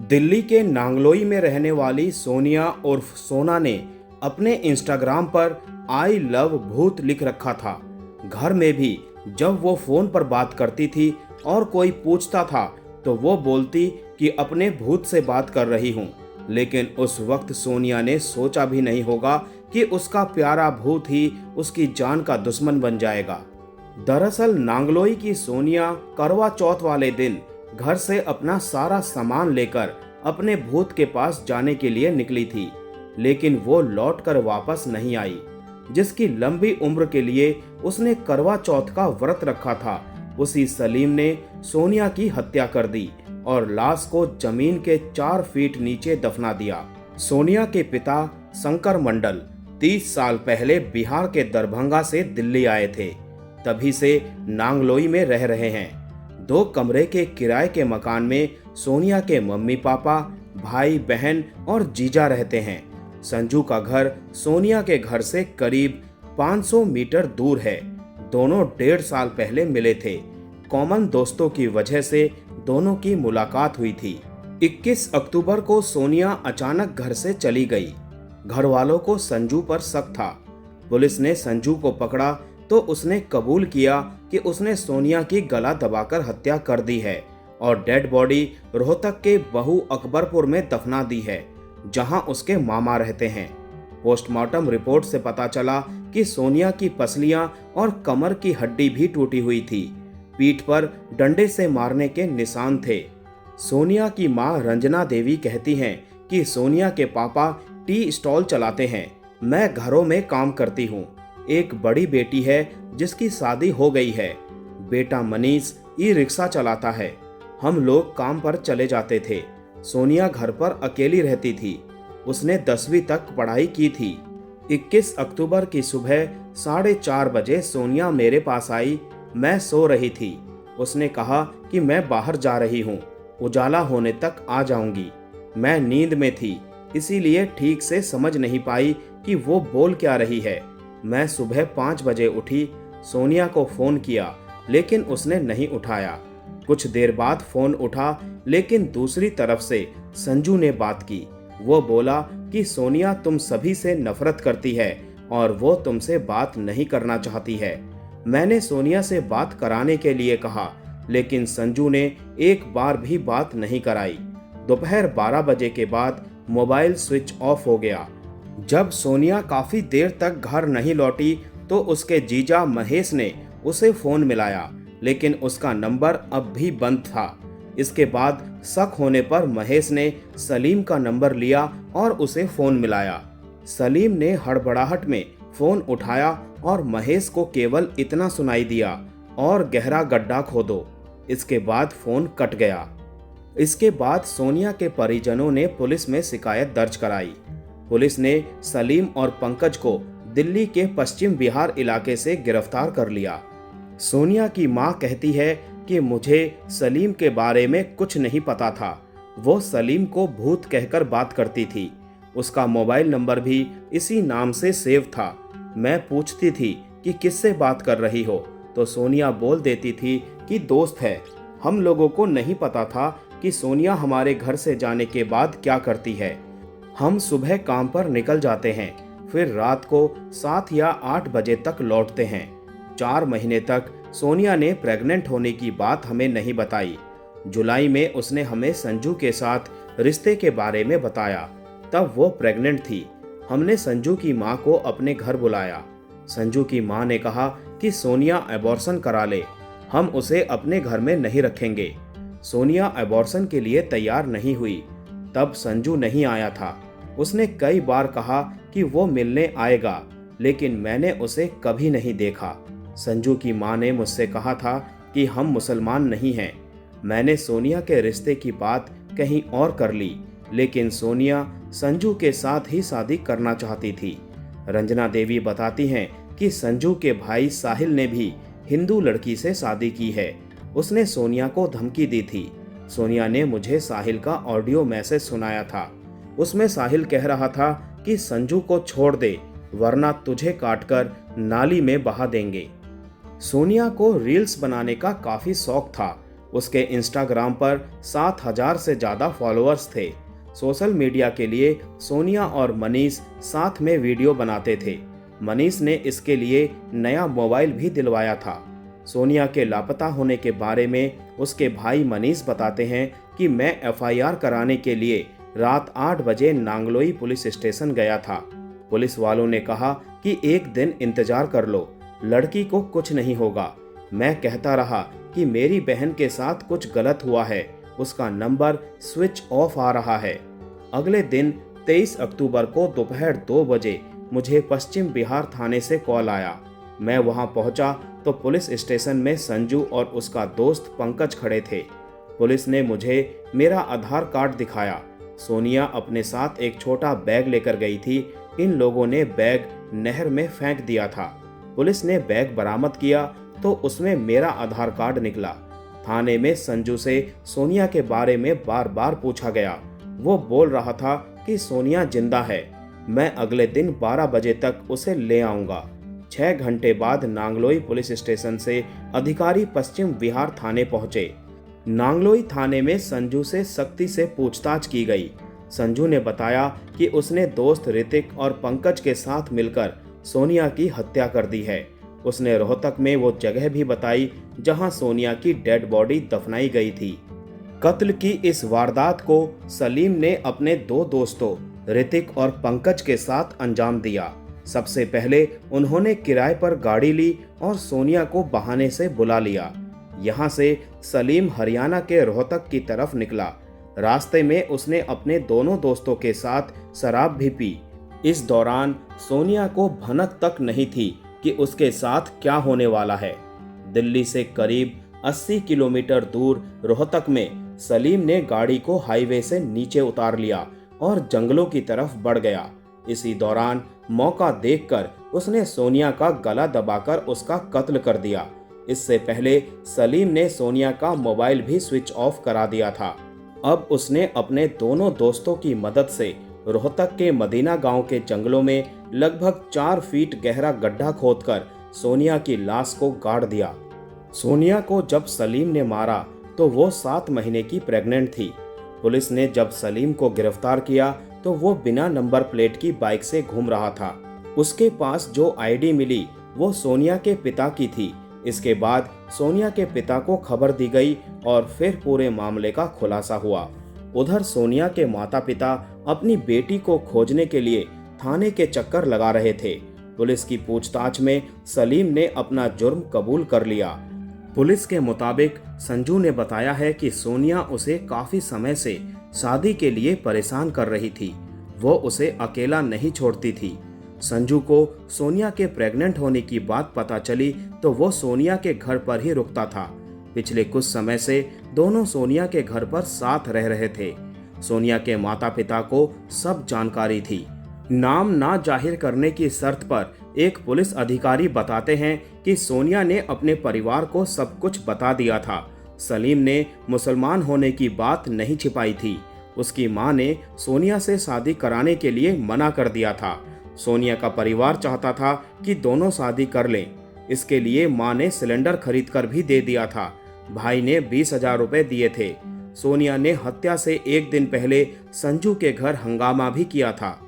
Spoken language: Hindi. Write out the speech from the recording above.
दिल्ली के नांगलोई में रहने वाली सोनिया उर्फ सोना ने अपने इंस्टाग्राम पर आई लव भूत लिख रखा था। घर में भी जब वो फोन पर बात करती थी और कोई पूछता था तो वो बोलती कि अपने भूत से बात कर रही हूँ। लेकिन उस वक्त सोनिया ने सोचा भी नहीं होगा कि उसका प्यारा भूत ही उसकी जान का दुश्मन बन जाएगा। दरअसल नांगलोई की सोनिया करवा चौथ वाले दिन घर से अपना सारा सामान लेकर अपने भूत के पास जाने के लिए निकली थी, लेकिन वो लौटकर वापस नहीं आई। जिसकी लंबी उम्र के लिए उसने करवा चौथ का व्रत रखा था, उसी सलीम ने सोनिया की हत्या कर दी और लाश को जमीन के 4 फीट नीचे दफना दिया। सोनिया के पिता शंकर मंडल 30 साल पहले बिहार के दरभंगा से दिल्ली आए थे। तभी से नांगलोई में रह रहे हैं। 2 कमरे के किराए के मकान में सोनिया के मम्मी पापा, भाई बहन और जीजा रहते हैं। संजू का घर सोनिया के घर से करीब 500 मीटर दूर है। दोनों 1.5 साल पहले मिले थे। कॉमन दोस्तों की वजह से दोनों की मुलाकात हुई थी। 21 अक्टूबर को सोनिया अचानक घर से चली गई। घर वालों को संजू पर शक था। पुलिस ने संजू को पकड़ा तो उसने कबूल किया कि उसने सोनिया की गला दबाकर हत्या कर दी है और डेड बॉडी रोहतक के बहु अकबरपुर में दफना दी है, जहां उसके मामा रहते हैं। पोस्टमार्टम रिपोर्ट से पता चला कि सोनिया की पसलियां और कमर की हड्डी भी टूटी हुई थी। पीठ पर डंडे से मारने के निशान थे। सोनिया की मां रंजना देवी कहती हैं कि सोनिया के पापा टी स्टॉल चलाते हैं। मैं घरों में काम करती हूँ। एक बड़ी बेटी है जिसकी शादी हो गई है। बेटा मनीष ई रिक्शा चलाता है। हम लोग काम पर चले जाते थे। सोनिया घर पर अकेली रहती थी। उसने 10वीं तक पढ़ाई की थी। 21 अक्टूबर की सुबह 4:30 बजे सोनिया मेरे पास आई। मैं सो रही थी। उसने कहा कि मैं बाहर जा रही हूँ, उजाला होने तक आ जाऊंगी। मैं नींद में थी, इसीलिए ठीक से समझ नहीं पाई कि वो बोल क्या रही है। मैं सुबह 5 बजे उठी, सोनिया को फोन किया, लेकिन उसने नहीं उठाया। कुछ देर बाद फोन उठा, लेकिन दूसरी तरफ से संजू ने बात की। वो बोला कि सोनिया तुम सभी से नफरत करती है और वो तुमसे बात नहीं करना चाहती है। मैंने सोनिया से बात कराने के लिए कहा, लेकिन संजू ने एक बार भी बात नहीं कराई। दोपहर 12 बजे के बाद मोबाइल स्विच ऑफ हो गया। जब सोनिया काफी देर तक घर नहीं लौटी तो उसके जीजा महेश ने उसे फोन मिलाया, लेकिन उसका नंबर अब भी बंद था। इसके बाद शक होने पर महेश ने सलीम का नंबर लिया और उसे फोन मिलाया। सलीम ने हड़बड़ाहट में फोन उठाया और महेश को केवल इतना सुनाई दिया, और गहरा गड्ढा खोदो। इसके बाद फोन कट गया। इसके बाद सोनिया के परिजनों ने पुलिस में शिकायत दर्ज कराई। पुलिस ने सलीम और पंकज को दिल्ली के पश्चिम बिहार इलाके से गिरफ्तार कर लिया। सोनिया की मां कहती है कि मुझे सलीम के बारे में कुछ नहीं पता था। वो सलीम को भूत कहकर बात करती थी। उसका मोबाइल नंबर भी इसी नाम से सेव था। मैं पूछती थी कि किससे बात कर रही हो, तो सोनिया बोल देती थी कि दोस्त है। हम लोगों को नहीं पता था कि सोनिया हमारे घर से जाने के बाद क्या करती है। हम सुबह काम पर निकल जाते हैं, फिर रात को 7 या 8 बजे तक लौटते हैं। 4 महीने तक सोनिया ने प्रेग्नेंट होने की बात हमें नहीं बताई। जुलाई में उसने हमें संजू के साथ रिश्ते के बारे में बताया। तब वो प्रेग्नेंट थी। हमने संजू की मां को अपने घर बुलाया। संजू की मां ने कहा कि सोनिया अबॉर्शन करा ले, हम उसे अपने घर में नहीं रखेंगे। सोनिया अबॉर्शन के लिए तैयार नहीं हुई। तब संजू नहीं आया था। उसने कई बार कहा कि वो मिलने आएगा, लेकिन मैंने उसे कभी नहीं देखा। संजू की मां ने मुझसे कहा था कि हम मुसलमान नहीं हैं। मैंने सोनिया के रिश्ते की बात कहीं और कर ली, लेकिन सोनिया संजू के साथ ही शादी करना चाहती थी। रंजना देवी बताती हैं कि संजू के भाई साहिल ने भी हिंदू लड़की से शादी की है। उसने सोनिया को धमकी दी थी। सोनिया ने मुझे साहिल का ऑडियो मैसेज सुनाया था। उसमें साहिल कह रहा था कि संजू को छोड़ दे, वरना तुझे काटकर नाली में बहा देंगे। सोनिया को रील्स बनाने का काफी शौक था। उसके इंस्टाग्राम पर 7,000 से ज़्यादा फॉलोअर्स थे। सोशल मीडिया के लिए सोनिया और मनीष साथ में वीडियो बनाते थे। मनीष ने इसके लिए नया मोबाइल भी दिलवाया था। सोनिया के लापता होने के बारे में उसके भाई मनीष बताते हैं कि मैं एफआईआर कराने के लिए रात 8 बजे नांगलोई पुलिस स्टेशन गया था। पुलिस वालों ने कहा कि एक दिन इंतजार कर लो, लड़की को कुछ नहीं होगा। मैं कहता रहा कि मेरी बहन के साथ कुछ गलत हुआ है, उसका नंबर स्विच ऑफ आ रहा है। अगले दिन 23 अक्टूबर को दोपहर 2 बजे मुझे पश्चिम बिहार थाने से कॉल आया। मैं वहां पहुंचा तो पुलिस स्टेशन में संजू और उसका दोस्त पंकज खड़े थे। पुलिस ने मुझे मेरा आधार कार्ड दिखाया। सोनिया अपने साथ एक छोटा बैग लेकर गई थी। इन लोगों ने बैग नहर में फेंक दिया था। पुलिस ने बैग बरामद किया तो उसमें मेरा आधार कार्ड निकला। थाने में संजू से सोनिया के बारे में बार बार पूछा गया। वो बोल रहा था कि सोनिया जिंदा है, मैं अगले दिन 12 बजे तक उसे ले आऊंगा। 6 घंटे बाद नांगलोई पुलिस स्टेशन से अधिकारी पश्चिम बिहार थाने पहुंचे। नांगलोई थाने में संजू से सख्ती से पूछताछ की गई। संजू ने बताया कि उसने दोस्त ऋतिक और पंकज के साथ मिलकर सोनिया की हत्या कर दी है। उसने रोहतक में वो जगह भी बताई जहां सोनिया की डेड बॉडी दफनाई गई थी। कत्ल की इस वारदात को सलीम ने अपने 2 दोस्तों ऋतिक और पंकज के साथ अंजाम दिया। सबसे पहले उन्होंने किराए पर गाड़ी ली और सोनिया को बहाने से बुला लिया। यहाँ से सलीम हरियाणा के रोहतक की तरफ निकला। रास्ते में उसने अपने दोनों दोस्तों के साथ शराब भी पी। इस दौरान सोनिया को भनक तक नहीं थी कि उसके साथ क्या होने वाला है। दिल्ली से करीब 80 किलोमीटर दूर रोहतक में सलीम ने गाड़ी को हाईवे से नीचे उतार लिया और जंगलों की तरफ बढ़ गया। इसी दौरान मौका देखकर उसने सोनिया का गला दबाकर उसका कत्ल कर दिया। इससे पहले सलीम ने सोनिया का मोबाइल भी स्विच ऑफ करा दिया था। अब उसने अपने दोनों दोस्तों की मदद से रोहतक के मदीना गांव के जंगलों में लगभग 4 फीट गहरा गड्ढा खोदकर सोनिया की लाश को गाड़ दिया। सोनिया को जब सलीम ने मारा तो वो 7 महीने की प्रेग्नेंट थी। पुलिस ने जब सलीम को गिरफ्तार किया तो वो बिना नंबर प्लेट की बाइक से घूम रहा था। उसके पास जो आईडी मिली वो सोनिया के पिता की थी। इसके बाद सोनिया के पिता को खबर दी गई और फिर पूरे मामले का खुलासा हुआ। उधर सोनिया के माता पिता अपनी बेटी को खोजने के लिए थाने के चक्कर लगा रहे थे। पुलिस की पूछताछ में सलीम ने अपना जुर्म कबूल कर लिया। पुलिस के मुताबिक संजू ने बताया है कि सोनिया उसे काफी समय से शादी के लिए परेशान कर रही थी। वो उसे अकेला नहीं छोड़ती थी। संजू को सोनिया के प्रेग्नेंट होने की बात पता चली तो वो सोनिया के घर पर ही रुकता था। पिछले कुछ समय से दोनों सोनिया के घर पर साथ रह रहे थे। सोनिया के माता पिता को सब जानकारी थी। नाम ना जाहिर करने की शर्त पर एक पुलिस अधिकारी बताते हैं कि सोनिया ने अपने परिवार को सब कुछ बता दिया था। सलीम ने मुसलमान होने की बात नहीं छिपाई थी। उसकी मां ने सोनिया से शादी कराने के लिए मना कर दिया था। सोनिया का परिवार चाहता था कि दोनों शादी कर लें। इसके लिए मां ने सिलेंडर खरीद कर भी दे दिया था। भाई ने 20,000 रुपए दिए थे। सोनिया ने हत्या से एक दिन पहले संजू के घर हंगामा भी किया था।